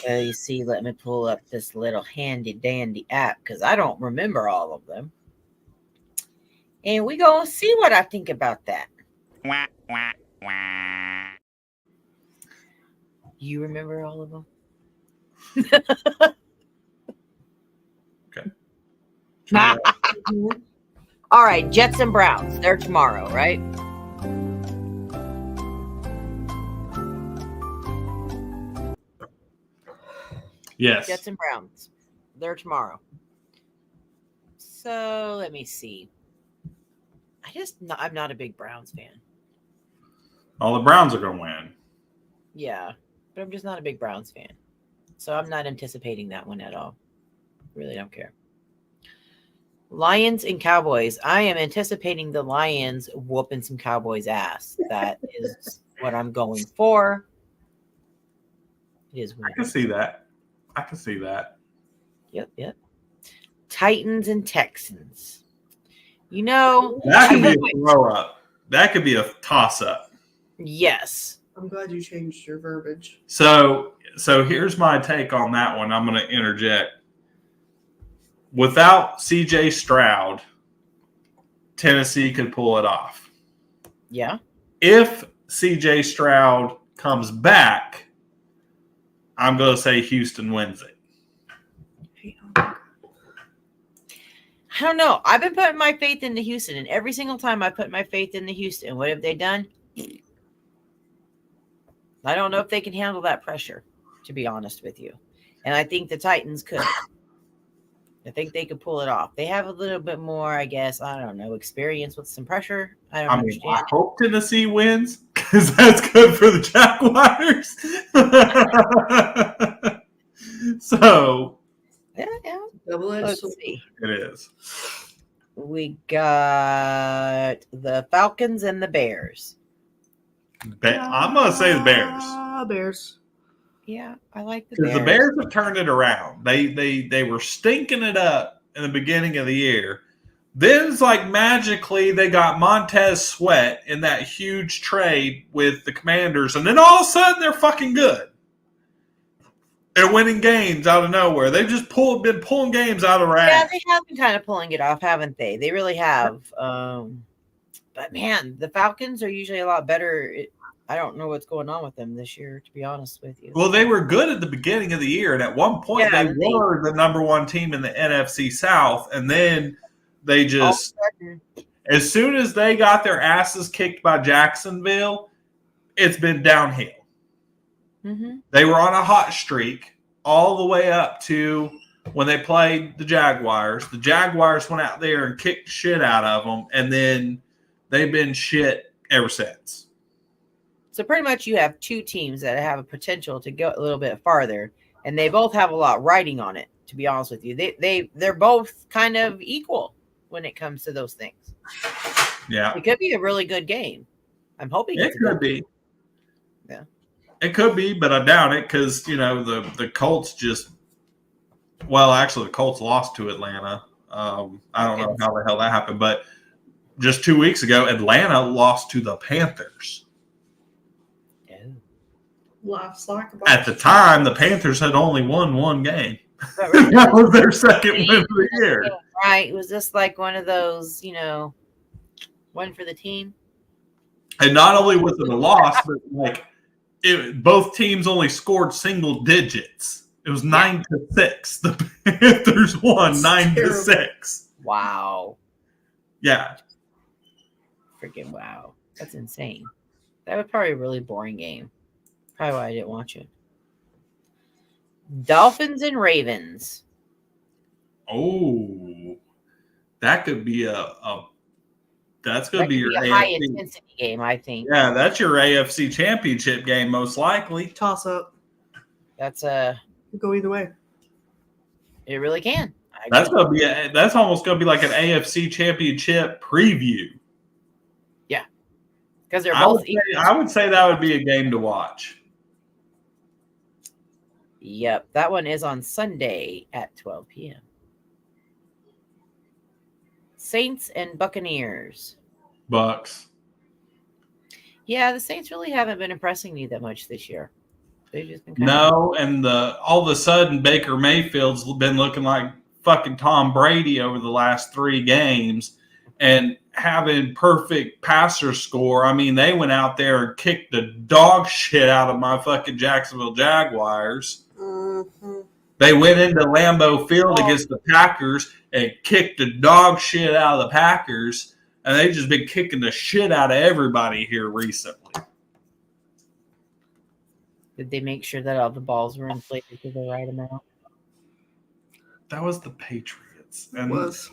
Well, you see, let me pull up this little handy dandy app because I don't remember all of them. And we gonna see what I think about that. You remember all of them?
Okay.
All right, Jets and Browns. They're tomorrow, right?
Yes.
Jets and Browns. They're tomorrow. So let me see. I'm not a big Browns fan.
All the Browns are going to win.
Yeah, but I'm just not a big Browns fan. So I'm not anticipating that one at all. Really don't care. Lions and Cowboys. I am anticipating the Lions whooping some Cowboys' ass. That is what I'm going for. It is
I
weird.
can see that. I can see that.
Yep. Titans and Texans. You know,
That could be a throw up. That could be a toss up.
yes.
I'm glad you changed your verbiage.
So here's my take on that one. I'm going to interject. Without CJ Stroud, Tennessee could pull it off.
Yeah.
If CJ Stroud comes back, I'm going to say Houston wins it.
I don't know. I've been putting my faith into Houston, and every single time I put my faith into Houston, what have they done? I don't know if they can handle that pressure, to be honest with you. And I think the Titans could. I think they could pull it off. They have a little bit more, I guess, I don't know, experience with some pressure. I don't
I
understand.
hope Tennessee wins. because that's good for the Jaguars. So
Yeah.
Double-edged
Let's
sword.
see.
it is.
We got the Falcons and the Bears.
I'm gonna say the Bears.
Bears.
Yeah, I like the
Because
Bears.
the Bears have turned it around. They were stinking it up in the beginning of the year. Then it's like magically they got Montez Sweat in that huge trade with the Commanders, and then all of a sudden they're fucking good. They're winning games out of nowhere. They've just been pulling games out of their
Yeah,
ass.
they have been kind of pulling it off, haven't they? They really have. But man, the Falcons are usually a lot better. I don't know what's going on with them this year, to be honest with you.
Well, they were good at the beginning of the year, and at one point
Yeah,
they were the number one team in the NFC South, and then they just, as soon as they got their asses kicked by Jacksonville, it's been downhill.
Mm-hmm.
They were on a hot streak all the way up to when they played the Jaguars. The Jaguars went out there and kicked shit out of them, and then they've been shit ever since.
So pretty much you have two teams that have a potential to go a little bit farther, and they both have a lot riding on it, to be honest with you. They're both kind of equal when it comes to those things.
Yeah.
It could be a really good game. I'm hoping
It
it's a
could
good
be.
game. Yeah.
It could be, but I doubt it because, the Colts just – well, actually, the Colts lost to Atlanta. I don't know how the hell that happened, but just 2 weeks ago, Atlanta lost to the Panthers.
Laughs like a
At the time, the Panthers had only won one game.
But really,
That was their second win of the year.
right? Was this like one of those, one for the team?
And not only was it a loss, but both teams only scored single digits. It was 9-6. The Panthers won 9-6.
Wow.
Yeah.
Freaking wow. That's insane. That was probably a really boring game. Probably why I didn't watch it. Dolphins and Ravens.
Oh, that could be that's going to
That
be
could
your
be a high
AFC.
intensity game, I think.
Yeah, that's your AFC championship game, most likely.
toss up.
That's
Could go either way.
it really can. I
That's
agree.
going to be that's almost going to be like an AFC championship preview.
Because they're
I
both
would say that would be a game to watch.
Yep, that one is on Sunday at 12 p.m. Saints and Buccaneers.
Bucks.
Yeah, the Saints really haven't been impressing me that much this year. They've just been kind
No, and all of a sudden Baker Mayfield's been looking like fucking Tom Brady over the last 3 games and having perfect passer score. I mean, they went out there and kicked the dog shit out of my fucking Jacksonville Jaguars.
Mm-hmm.
They went into Lambeau Field against the Packers and kicked the dog shit out of the Packers, and they've just been kicking the shit out of everybody here recently.
Did they make sure that all the balls were inflated to the right amount?
That was the Patriots.
It was.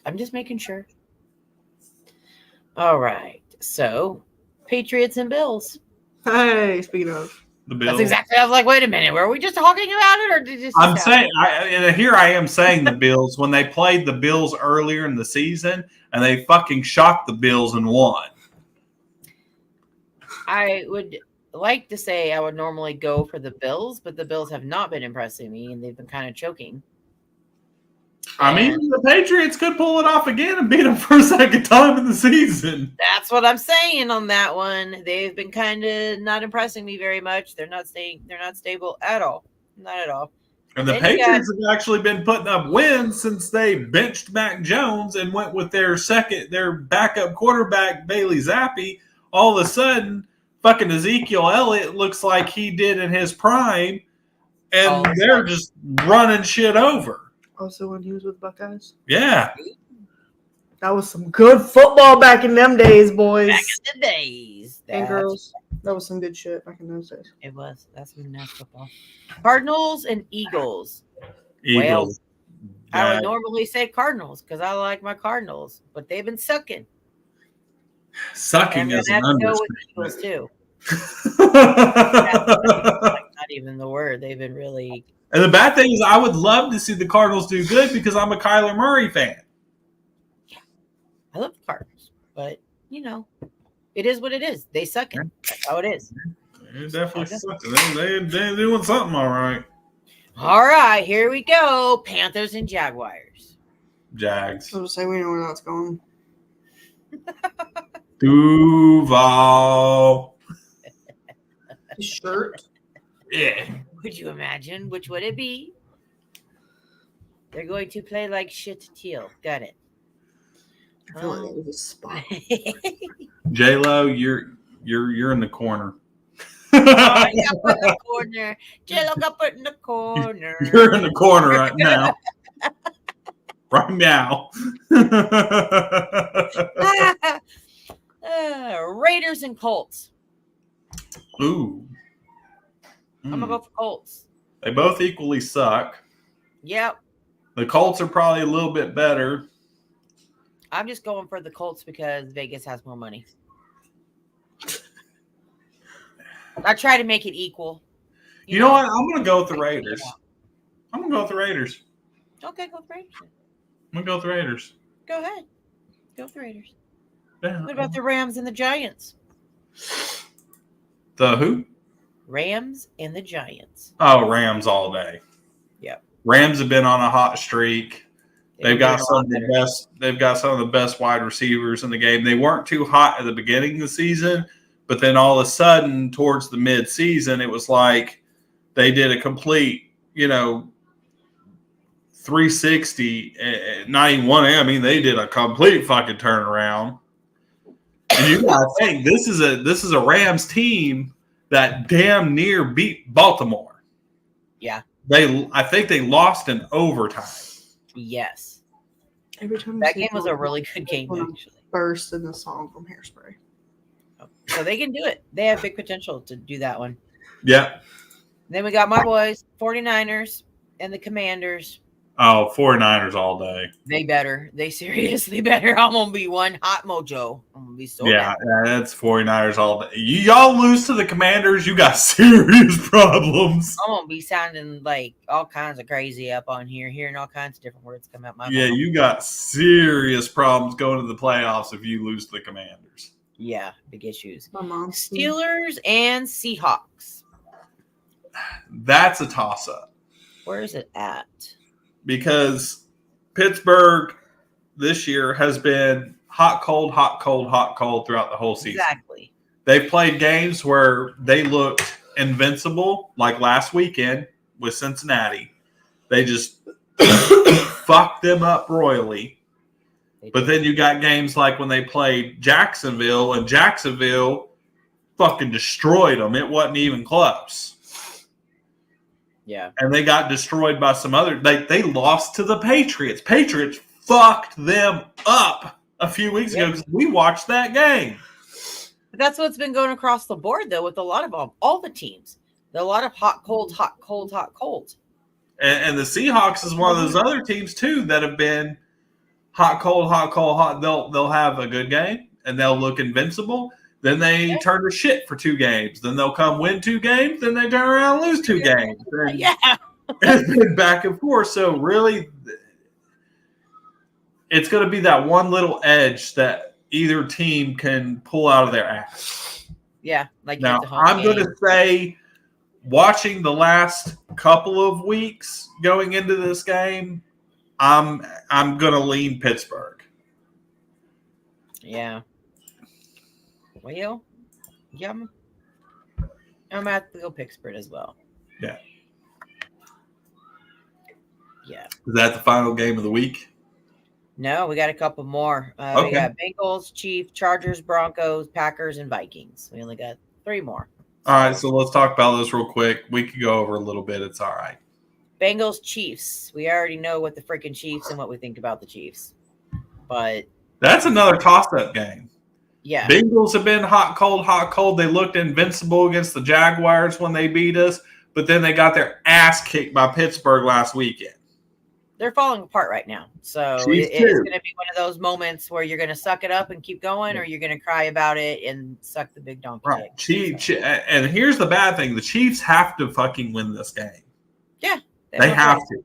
I'm just making sure. All right. So, Patriots and Bills.
Hey, speaking of.
The Bills.
That's exactly. I was like, wait a minute. Were we just talking about it, or did you?
I'm saying, here I am saying the Bills when they played the Bills earlier in the season, and they fucking shocked the Bills and won.
I would like to say I would normally go for the Bills, but the Bills have not been impressing me, and they've been kind of choking.
I mean, the Patriots could pull it off again and beat them for a second time in the season.
That's what I'm saying on that one. They've been kind of not impressing me very much. They're not stable at all. Not at all.
And the
Then you
Patriots have actually been putting up wins since they benched Mac Jones and went with their backup quarterback, Bailey Zappi. All of a sudden, fucking Ezekiel Elliott looks like he did in his prime, and they're just running shit over.
Also, when he was with Buckeyes.
Yeah.
That was some good football back in them days, boys.
Back in the days.
And girls. That was some good shit back in those days.
It was. That's some nice football. Cardinals and Eagles.
Eagles.
I would normally say Cardinals because I like my Cardinals, but they've been sucking.
Sucking
And
is
then
an
have to go with
understatement.
Eagles too. Like, not even the word. They've been really.
And the bad thing is, I would love to see the Cardinals do good because I'm a Kyler Murray fan.
I love the Cardinals, but you know, it is what it is. They suck. That's how it is.
It definitely sucks. They're doing something all right.
All right, here we go. Panthers and Jaguars.
Jags.
I was say we know where that's going.
Duval.
His shirt.
Yeah.
Would you imagine? Which would it be? They're going to play like shit teal. Got it.
I feel like that was a spot.
J-Lo, you're in the corner.
Oh, I got put in the corner. J-Lo got put in the corner.
You're in the corner right now. Right now.
Raiders and Colts.
Ooh.
I'm gonna go for Colts.
They both equally suck.
Yep.
The Colts are probably a little bit better.
I'm just going for the Colts because Vegas has more money. I try to make it equal.
You know what? I'm going to go with the Raiders. I'm going to go with the Raiders.
Okay, go with Raiders.
I'm going to go with the Raiders.
Go ahead. Go with the Raiders.
Yeah.
What about the Rams and the Giants?
The who?
Rams and the Giants.
Oh, Rams all day.
Yep.
Rams have been on a hot streak. They've got
been a
some
lot
of the
better.
best. They've got some of the best wide receivers in the game. They weren't too hot at the beginning of the season, but then all of a sudden, towards the mid-season, it was like they did a complete, 360. Not even one. I mean, they did a complete fucking turnaround. And you gotta think this is a Rams team that damn near beat Baltimore.
Yeah.
I think they lost in overtime.
Yes.
Every time
That game was a really good game, actually.
Burst in the song from Hairspray.
So they can do it. They have big potential to do that one.
Yep.
Then we got my boys, 49ers and the Commanders.
Oh, 49ers all day.
They better. They seriously better. I'm going to be one hot mojo. I'm going to be so
Yeah,
mad.
that's 49ers all day. Y'all lose to the Commanders, you got serious problems.
I'm going to be sounding like all kinds of crazy up on here, hearing all kinds of different words come out my
Yeah,
mouth.
you got serious problems going to the playoffs if you lose to the Commanders.
Yeah, big issues.
My mom.
Steelers and Seahawks.
That's a toss-up
Where is it at?
because Pittsburgh this year has been hot, cold, hot, cold, hot, cold throughout the whole season.
Exactly.
They've played games where they looked invincible, like last weekend with Cincinnati. They just fucked them up royally. But then you got games like when they played Jacksonville, and Jacksonville fucking destroyed them. It wasn't even close.
Yeah.
And they got destroyed by some other. They lost to the Patriots. Patriots fucked them up a few weeks ago because we watched that game.
But that's what's been going across the board, though, with a lot of all the teams. A lot of hot, cold, hot, cold, hot, cold.
And the Seahawks is one of those other teams too that have been hot, cold, hot, cold, hot. They'll have a good game and they'll look invincible. Then they turn to shit for 2 games. Then they'll come win 2 games. Then they turn around and lose 2 games. And
Yeah.
it's been back and forth. So really, it's going to be that one little edge that either team can pull out of their ass.
Yeah. Like
Now,
it's a home
I'm going
game.
to say, watching the last couple of weeks going into this game, I'm going to lean Pittsburgh.
Yeah. Well, yeah, I'm going to have to go Pittsburgh as well.
Yeah.
Yeah.
Is that the final game of the week?
No, we got a couple more. We
Okay.
got Bengals, Chiefs, Chargers, Broncos, Packers, and Vikings. We only got 3 more.
All right, so let's talk about this real quick. We could go over a little bit. It's all right.
Bengals, Chiefs. We already know what the freaking Chiefs and what we think about the Chiefs. But,
That's another toss-up game.
yeah.
Bengals have been hot, cold, hot, cold. They looked invincible against the Jaguars when they beat us, but then they got their ass kicked by Pittsburgh last weekend.
they're falling apart right now. So
Chiefs
it's
too.
going to be one of those moments where you're going to suck it up and keep going, or you're going to cry about it and suck the big donkey
Right.
dick.
And here's the bad thing: the Chiefs have to fucking win this game.
Yeah,
They have to,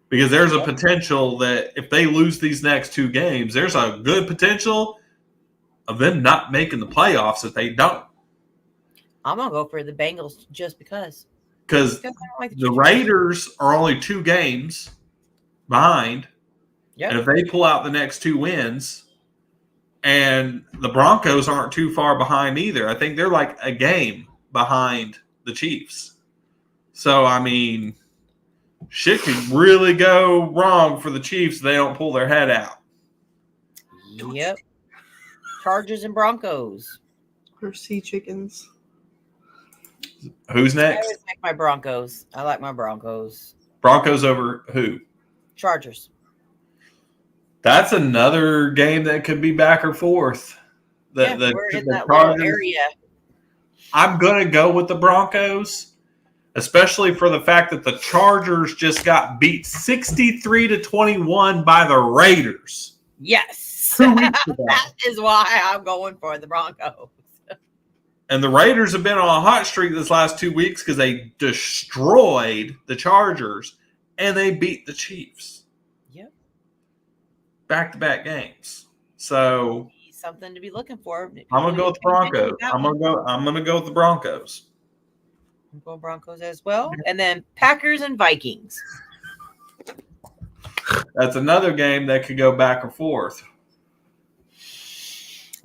because there's a potential that if they lose these next 2 games, there's a good potential of them not making the playoffs if they don't.
I'm gonna go for the Bengals just because.
Because
I don't like
the Raiders are only 2 games behind.
Yep.
And if they pull out the next 2 wins, and the Broncos aren't too far behind either. I think they're like a game behind the Chiefs. So, I mean, shit could really go wrong for the Chiefs if they don't pull their head out.
Yep. Chargers and Broncos.
Or sea chickens.
Who's
I
next?
always like my Broncos. I like my Broncos.
Broncos over who?
Chargers.
That's another game that could be back or forth.
We're in that little area.
I'm going to go with the Broncos, especially for the fact that the Chargers just got beat 63-21 by the Raiders.
Yes.
2 weeks ago.
That is why I'm going for the Broncos.
And the Raiders have been on a hot streak this last 2 weeks because they destroyed the Chargers and they beat the Chiefs.
Yep.
Back-to-back games. So
Something to be looking for.
I'm gonna go with the Broncos. I'm gonna go with the Broncos.
I'm going Broncos as well. And then Packers and Vikings.
That's another game that could go back or forth.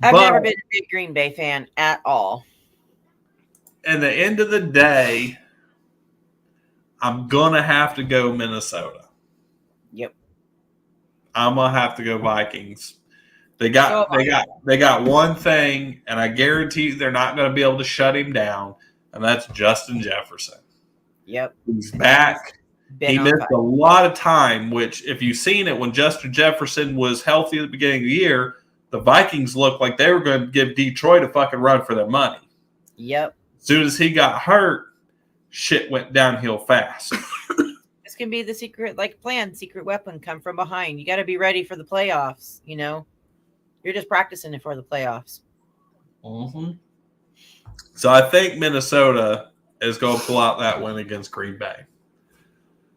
I've
But
never been a big Green Bay fan at all.
at the end of the day, I'm gonna have to go Minnesota.
Yep.
I'm gonna have to go Vikings. They got one thing, and I guarantee they're not gonna be able to shut him down, and that's Justin Jefferson.
Yep.
He's back. He missed a lot of time, which if you've seen it, when Justin Jefferson was healthy at the beginning of the year, the Vikings looked like they were going to give Detroit a fucking run for their money.
Yep.
As soon as he got hurt, shit went downhill fast.
This can be the secret weapon, come from behind. You got to be ready for the playoffs, you know? You're just practicing it for the playoffs.
Mm-hmm. So I think Minnesota is going to pull out that win against Green Bay.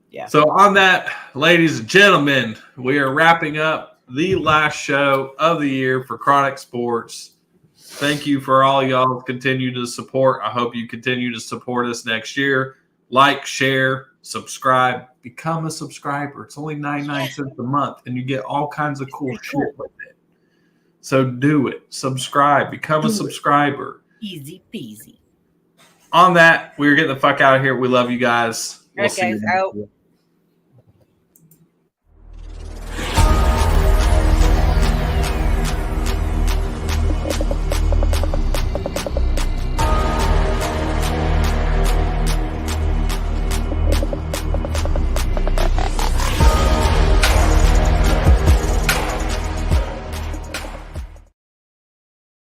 Yeah.
So on that, ladies and gentlemen, we are wrapping up the last show of the year for Chronic Sports. Thank you for all y'all continue to support. I hope you continue to support us next year. Like, share, subscribe, become a subscriber. It's only 99 cents a month, and you get all kinds of cool shit with it. So do it. Subscribe. Become a subscriber.
Easy peasy.
On that, we're getting the fuck out of here. We love you guys.
All right, guys. Out.